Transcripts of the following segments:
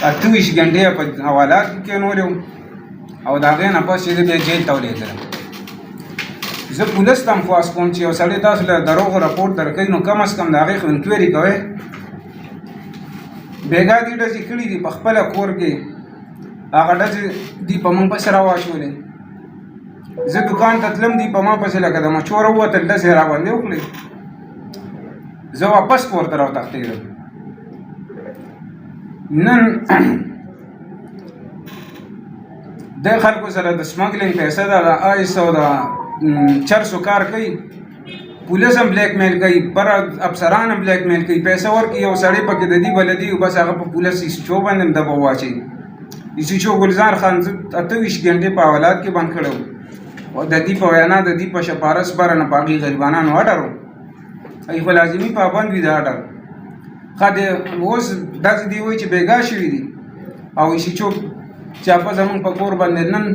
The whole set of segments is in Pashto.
28 غنټې په حوالات کې کېنولې وم او د هغې نه پس چې زه بیا جیل ته ولېږدلم. زه پولیس ته هم خواست کوم چې یو سړی تاسو له دروغو راپورټ درکوي نو کم از کم د هغې خو انکوایري کوئ. بېګا دې ډزې کړي دي په خپله کور کې، هغه ډزې دي په موږ پسې راواچولې. زه دوکان ته تلم دي په ما پسې لکه د مچو راووتل ډزې راباندې وکړې. زه واپس کور ته راوتښتېدم. نن د خلکو سره د سمګلینګ پیسه ده، د آیس او د چرسو کار کوي، پولیس هم بلیک میل کوي، بر افسران هم بلیک میل کوي، پیسه ورکوي. یو سړی پکې د دې بلدي بس هغه په پولیس ایسیچو باندې هم دبه واچوي. ایسیچو ګلزار خان زه 28 غنټې په حوالات کې بند کړی وم او د دې په وینا د دې په شپارس بره نه په هغې غریبانانو اډر و، هغې خو لازمي پابند وي د اډر. ښه دی اوس داسې دی وایي چې بېګا شوي دي او ایسیچو چاپه زمونږ په کور باندې نن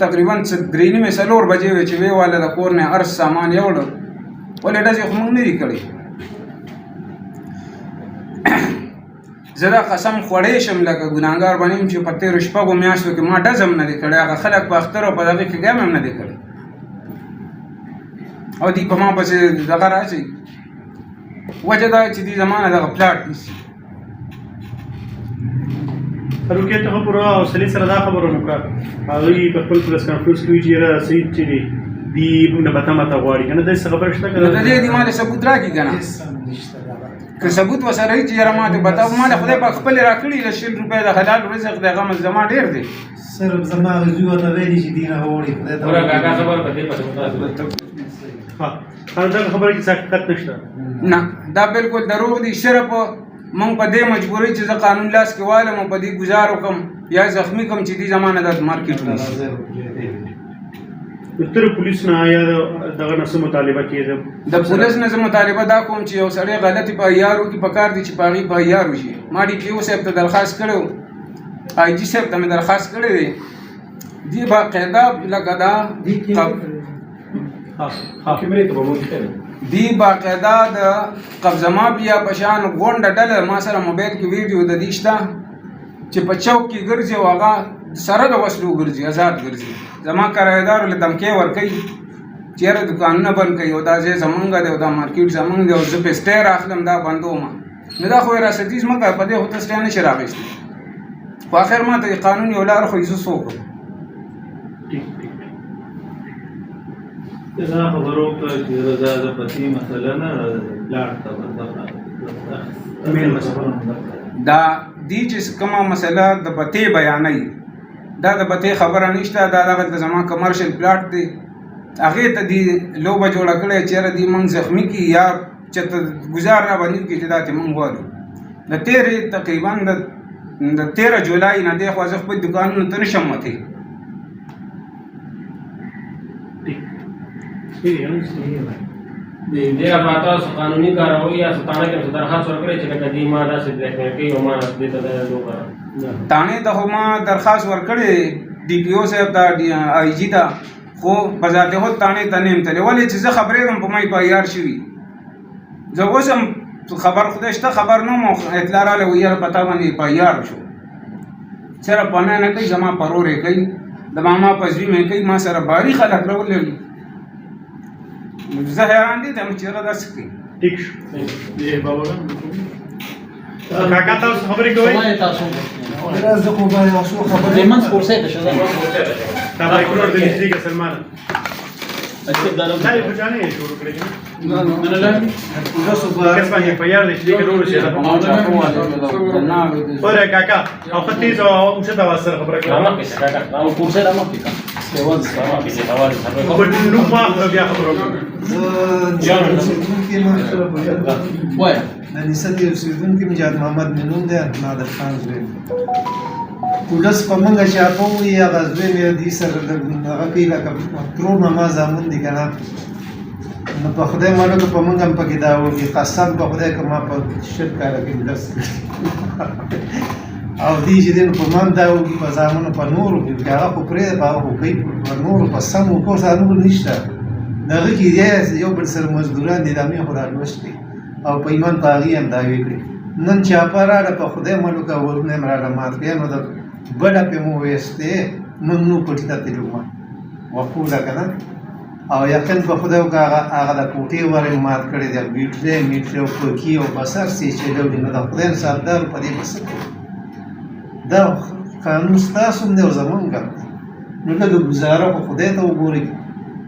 تقریبا 3:30 بجې وې چې ویې واله د کور نه هر سامان یوړه، ولې ډزې خو موږ نه دي کړی. زه دا قسم خوړی شم لکه ګناهګار به نه یم چې په تېرو شپږو میاشتو کې ما ډز هم نه دی کړی، هغه خلک په اختر او په دغې کې ګام هم نه دی کړی او دوی په ما پسې دغه راځي. وجه دا چې دوی زما نه دغه پلاټ نیسي. روکې ته پوره حوصلې سره دا خبره وکړه، هغوی په خپل پریس کانفرنس کې وایي چې یاره سعید چې دی دوی موږ نه بته مته غواړي که نه داسې څه خبره شته که د دې دې ما له ثبوت راکړي که نه، که ثبوت ورسره وي چې یاره ما ته بته ما له خدای پاک خپلې راکړي له 100 روپۍ د حلال رزق د هغه زما ډېر دی. صرف زما زوی ورته ویلي چې دوی نه غواړي خدای ته دغه خبره کې څه حقیقت نشته. نه دا بالکل دروغ دي. صرف موږ په دې مجبورۍ چې زه قانون لاس کې والم او په دې ګزار وکړم یا زخمي کړم چې دې زما نه د مارکېټ ونیسي. د تر پولیس نه یا دغه نه څه مطالبه کېده؟ د پولیس نه زه مطالبه دا کوم چې یو سړی غلطي په عیار وکړي، پکار دي چې په هغې په عیار وشي. ما ډي پي او صاحب ته درخواست کړی و، آی جي صاحب ته مې درخواست کړی دی. دې باقاعده لکه دا دی باقاعده د قبضه مافیا په شان غونډه ډله ما سره موبایل کې ویډیو د دې شته چې په چوک کې ګرځي او هغه سره د وسلو ګرځي، آزاد ګرځي. زما کرایهدارو له دمکې ورکوي چې یاره دوکانونه بند کوي او دا ځای زمونږ دی او دا مارکېټ زمونږ دی او زه پې سټی راخلم دا بندوم. نو دا خو وراثتي ځمکه په دې خو ته سټی نشي راخیستی. خو آخر ما ته قانون یو لار ښیي، زه څه وکړم. دا خبرو ته چې دا د پتی مسله نه لاړ ته دا دی چې کومه مسله د پتی بیانوي دا د پتی خبره نشته. دا دغه زما کمرشل پلاټ دی، هغې ته دي لوبه جوړه کړې چې یاره دې موږ زخمي کړي یا چېرته ګزار را باندې وکړي چې دا ته موږ غواړو. د تېرې تقریبا د 13 جولای نه دی خو زه خپل دوکانونو ته نشم وتی. دې راپاته تاسو قانوني کاروي یا ستانه کې درخواست ورکړئ چې لکه دې ما داسې بلیک میل کوي او ما دې ته دا وکړه. تانې ته خو ما درخواست ورکړې ډي پي او صاحب ته، آی جي ته، خو په ذات خود تانې ته نه یم تللی. ولې چې زه خبرېږم په ما یې په عیار شوي. زه اوس هم خبر خدای شته خبر نه وم او اطلاع راغلی و یاره په تا باندې په عیار شو. صرف پناه نه کوي، زما پرور یې کوي، د ماما په زوی مې کوي، ما سره باري خلک راولري. زه حیران دي ته چې یاره داسې کوي. ټیک شو کاکا تاسو خبرې کوئ؟ زه خو به یو څو خبرې دا مایکرو د لیسټي کې سلمان دا یې خو جانې یې شروع کړی کس باندې په یار لیسټي کې روړ شي اوره کاکا او ختیز او مشه دا واسره خبره کوي رامه کې کاکا او کورسه رامه کې سیوال رامه کې سیوال په نو ما بیا خبره کوي وای نسبت یو سیدون کې مجاد محمد منون دی نادر خان زوی پولیس په منګه چې اپو یې هغه زوی مې دې سره د هغه کې لکه ترور ما زامن دي که نه نو په خدای مانو که په منګه هم پکې دا وکړي قسم په خدای که ما په شل کاله کې درس او دې چې دی نو په ما هم دا وکړي په زامنو په نورو کې که هغه خو پرېږده په هغه خو کوي په نورو په سمو کور سره نور نشته د هغه کې یو بل سره مزدوران دي د همې خو دا لوست دي او په ایمان په هغې هم دعوې کړي نن چاپه راړه په خدای ملوکه ورونه مې راړه مات کړې نو د بډه پې مو ویستې ممنوع پټي ته تللو ما وقوله که نه او یقین په خدای وکړه هغه د کوټې ورې مات کړی دی بیټرۍ میټرۍ او پکي او بسر سې چې ډولې نو د خدای انصافدار په دې به څه کوو دا قانون ستاسو هم دی او زمونږ هم دی نو لږه ګزاره خو خدای ته وګورئ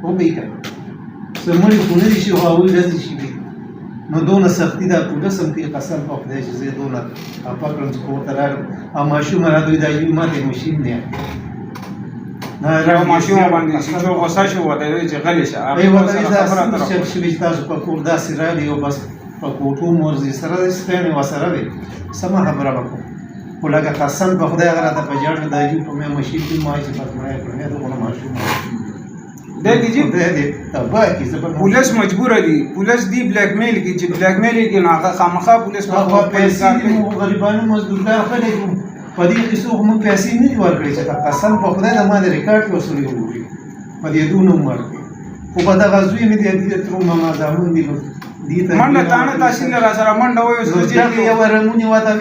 وبهیي که څه مړي خو نه دي شي خو هغوی ډزې شوي نو دونه سختي دا پولیس هم کوي قسم په خدای چې زه دونه اپه کړم چې کور ته راغلم او ماشوم راته وایي دا یو ماته ماشین دی یو ماشوم باندې چې څو غوسه شو ورته وایي چې غلی شه هغې ای ورته سره وایي دا خبره څنګه اتره چل شوي چې تاسو په کور داسې راغلي او بس په کوټو مورځي سره داسې ستړی ورسره دی سمه خبره به کوم خو لکه قسم په خدای هغه راته په جاړه دا یو په مې ماشین کې ما چې پس مړی کړم یا دغونه ماشوم دیکھي جی خدای دې تباه کړي زه به पुलिस मजबूर है दी पुलिस दी ब्लैकमेल की जी ब्लैकमेल की ना खामखा पुलिस هغه پیسې دې مو غریبانو مزدورګار خلک وو په دې قصو خو موږ پیسې نه دي ورکړې چې قسم په خدای د ما د ریکارډ کې وصولې وګوري په دې دونه عمر کې خو په دغه زوی مې دې تر ما زامن دي دې ته منډه تانه تحصیل را سره منډه وایو نو چې یو رمونی واته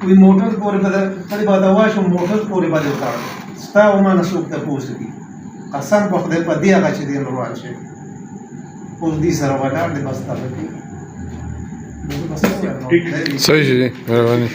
وی موټر پورې په خپل باندې واشو موټر پورې باندې وتاړ ستا و ما نسوک ته پوسټي قسم په خدای په دې هغه چې دین روان شي اوس دې سره ولاړ دې بس تا پکې ٹھیک صحیح جی مهرباني